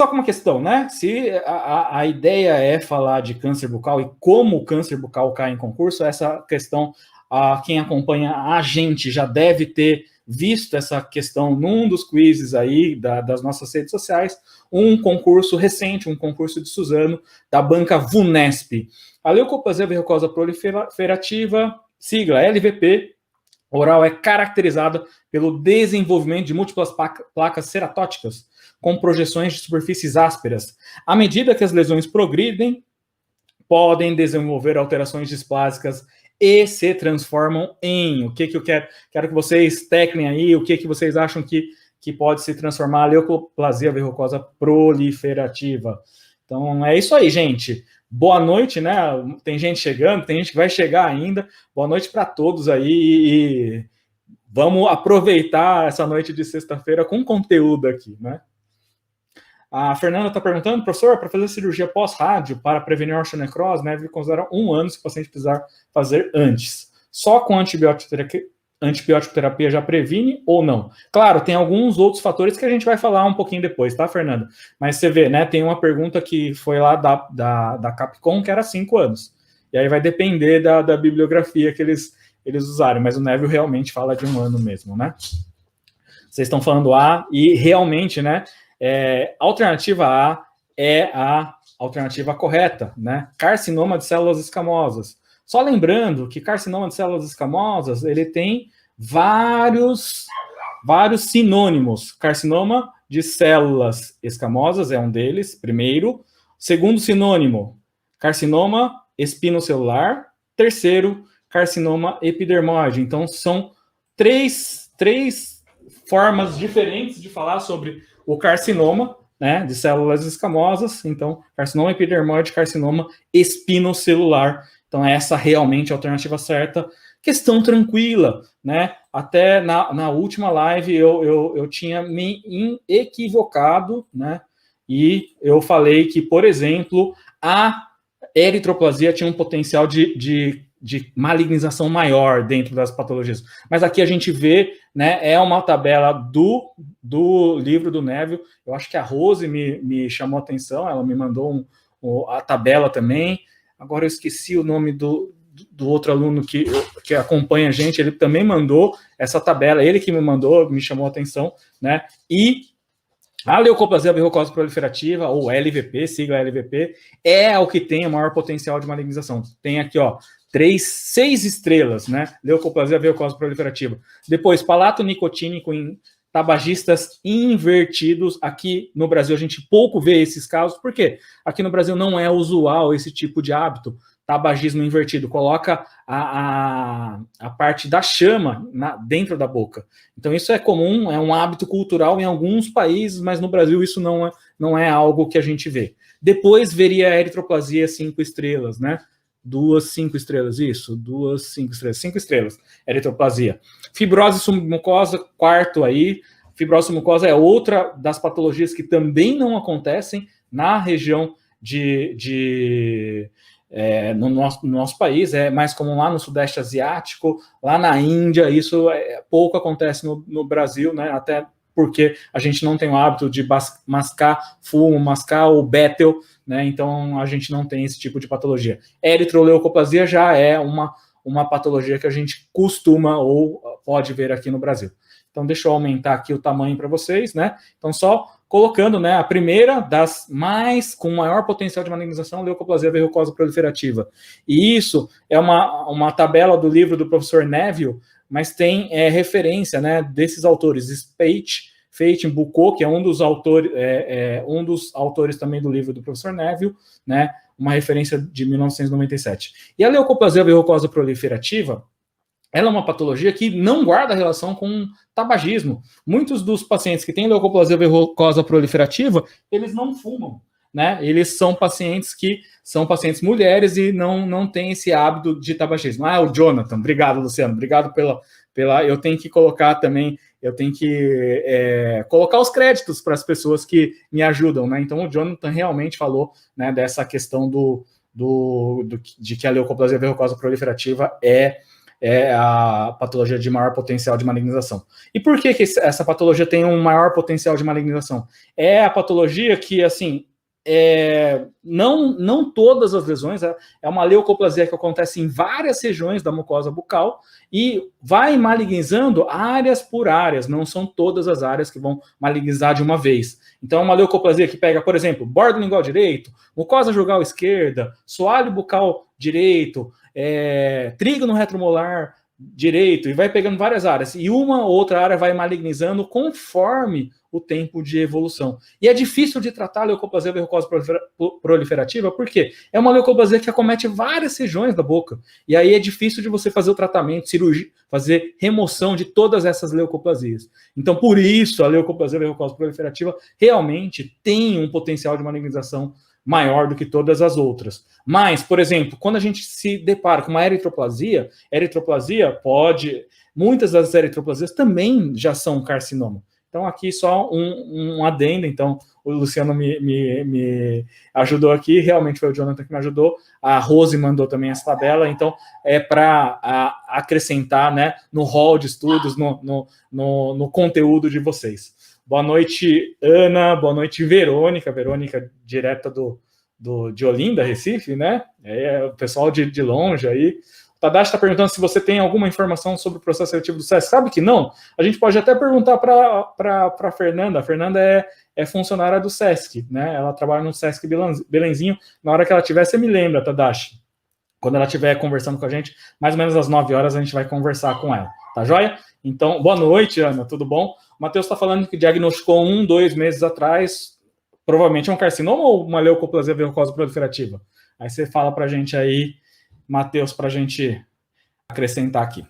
só com uma questão, né? Se a ideia é falar de câncer bucal e como o câncer bucal cai em concurso, essa questão, quem acompanha a gente já deve ter visto essa questão num dos quizzes aí das nossas redes sociais, um concurso recente, um concurso de Suzano, da banca VUNESP. A leucoplasia verrucosa proliferativa, sigla LVP, oral, é caracterizada pelo desenvolvimento de múltiplas placas ceratóticas, com projeções de superfícies ásperas. À medida que as lesões progridem, podem desenvolver alterações displásicas e se transformam em... O que eu quero que vocês teclem aí, o que vocês acham que pode se transformar a leucoplasia verrucosa proliferativa. Então, é isso aí, gente. Boa noite, né? Tem gente chegando, tem gente que vai chegar ainda. Boa noite para todos aí e vamos aproveitar essa noite de sexta-feira com conteúdo aqui, né? A Fernanda está perguntando, professor, para fazer cirurgia pós-rádio para prevenir ortonecrose, deve considerar 1 ano se o paciente precisar fazer antes. Só com antibiótico-terapia já previne ou não? Claro, tem alguns outros fatores que a gente vai falar um pouquinho depois, tá, Fernanda? Mas você vê, né, tem uma pergunta que foi lá da Capcom, que era 5 anos. E aí vai depender da bibliografia que eles usaram, mas o Neville realmente fala de 1 ano mesmo, né? Vocês estão falando A, e realmente, né, alternativa A é a alternativa correta, né? Carcinoma de células escamosas. Só lembrando que carcinoma de células escamosas, ele tem vários sinônimos. Carcinoma de células escamosas é um deles, primeiro. Segundo sinônimo, carcinoma espinocelular. Terceiro, carcinoma epidermoide. Então, são três formas diferentes de falar sobre o carcinoma, né, de células escamosas. Então, carcinoma epidermoide, carcinoma espinocelular. Então, essa realmente é a alternativa certa. Questão tranquila, né? Até na última live eu tinha me equivocado, né? E eu falei que, por exemplo, a eritroplasia tinha um potencial de malignização maior dentro das patologias. Mas aqui a gente vê, né, é uma tabela do livro do Neville. Eu acho que a Rose me chamou a atenção, ela me mandou a tabela também. Agora eu esqueci o nome do outro aluno que acompanha a gente, ele também mandou essa tabela, ele que me mandou, me chamou a atenção, né? E a leucoplasia verrucosa proliferativa, ou LVP, sigla LVP, é o que tem o maior potencial de malignização. Tem aqui, ó, 6 estrelas, né? Leucoplasia verrucosa proliferativa. Depois, palato nicotínico em tabagistas invertidos. Aqui no Brasil a gente pouco vê esses casos, porque aqui no Brasil não é usual esse tipo de hábito, tabagismo invertido, coloca a parte da chama dentro da boca. Então isso é comum, é um hábito cultural em alguns países, mas no Brasil isso não é algo que a gente vê. Depois veria a eritroplasia 5 estrelas, né? 5 estrelas, isso, 5 estrelas, 5 estrelas, eritroplasia. Fibrose submucosa, quarto aí. Fibrose submucosa é outra das patologias que também não acontecem na região no nosso país, é mais comum lá no Sudeste Asiático, lá na Índia, isso pouco acontece no Brasil, né? Até porque a gente não tem o hábito de mascar fumo, mascar o bétel, né? Então a gente não tem esse tipo de patologia. Eritroleucoplasia já é uma patologia que a gente costuma ou pode ver aqui no Brasil. Então deixa eu aumentar aqui o tamanho para vocês, né? Então só colocando, né, a primeira das com maior potencial de malignização, leucoplasia verrucosa proliferativa. E isso é uma tabela do livro do professor Neville, mas tem referência, né, desses autores, Spate, Bucco, que é um dos autores também do livro do professor Neville, né, uma referência de 1997. E a leucoplasia verrucosa proliferativa, ela é uma patologia que não guarda relação com tabagismo. Muitos dos pacientes que têm leucoplasia verrucosa proliferativa, eles não fumam, né? Eles são pacientes mulheres e não têm esse hábito de tabagismo. Ah, o Jonathan, obrigado, Luciano, obrigado pela eu tenho que colocar também, colocar os créditos para as pessoas que me ajudam, né? Então o Jonathan realmente falou, né, dessa questão de que a leucoplasia verrucosa proliferativa é é a patologia de maior potencial de malignização. E por que essa patologia tem um maior potencial de malignização? É a patologia que, assim, não todas as lesões, é uma leucoplasia que acontece em várias regiões da mucosa bucal e vai malignizando áreas por áreas, não são todas as áreas que vão malignizar de uma vez. Então, é uma leucoplasia que pega, por exemplo, bordo lingual direito, mucosa jugal esquerda, soalho bucal direito, trígono retromolar direito, e vai pegando várias áreas, e uma ou outra área vai malignizando conforme o tempo de evolução. E é difícil de tratar a leucoplasia verrucosa proliferativa, porque é uma leucoplasia que acomete várias regiões da boca, e aí é difícil de você fazer o tratamento, cirurgia, fazer remoção de todas essas leucoplasias. Então, por isso, a leucoplasia verrucosa proliferativa realmente tem um potencial de malignização maior do que todas as outras. Mas, por exemplo, quando a gente se depara com uma eritroplasia pode... Muitas das eritroplasias também já são carcinoma. Então, aqui só um adendo. Então, o Luciano me ajudou aqui, realmente foi o Jonathan que me ajudou. A Rose mandou também essa tabela, então é para acrescentar, né, no hall de estudos, no conteúdo de vocês. Boa noite, Ana. Boa noite, Verônica. Verônica, direta de Olinda, Recife, né? O pessoal de longe aí. O Tadashi está perguntando se você tem alguma informação sobre o processo seletivo do SESC. Sabe que não? A gente pode até perguntar para a Fernanda. A Fernanda é funcionária do SESC, né? Ela trabalha no SESC Belenzinho. Na hora que ela tiver, você me lembra, Tadashi. Quando ela estiver conversando com a gente, mais ou menos às 9 horas, a gente vai conversar com ela. Tá joia? Então, boa noite, Ana. Tudo bom? O Matheus está falando que diagnosticou 2 meses atrás, provavelmente é um carcinoma ou uma leucoplasia verrucosa proliferativa? Aí você fala para a gente aí, Matheus, para a gente acrescentar aqui.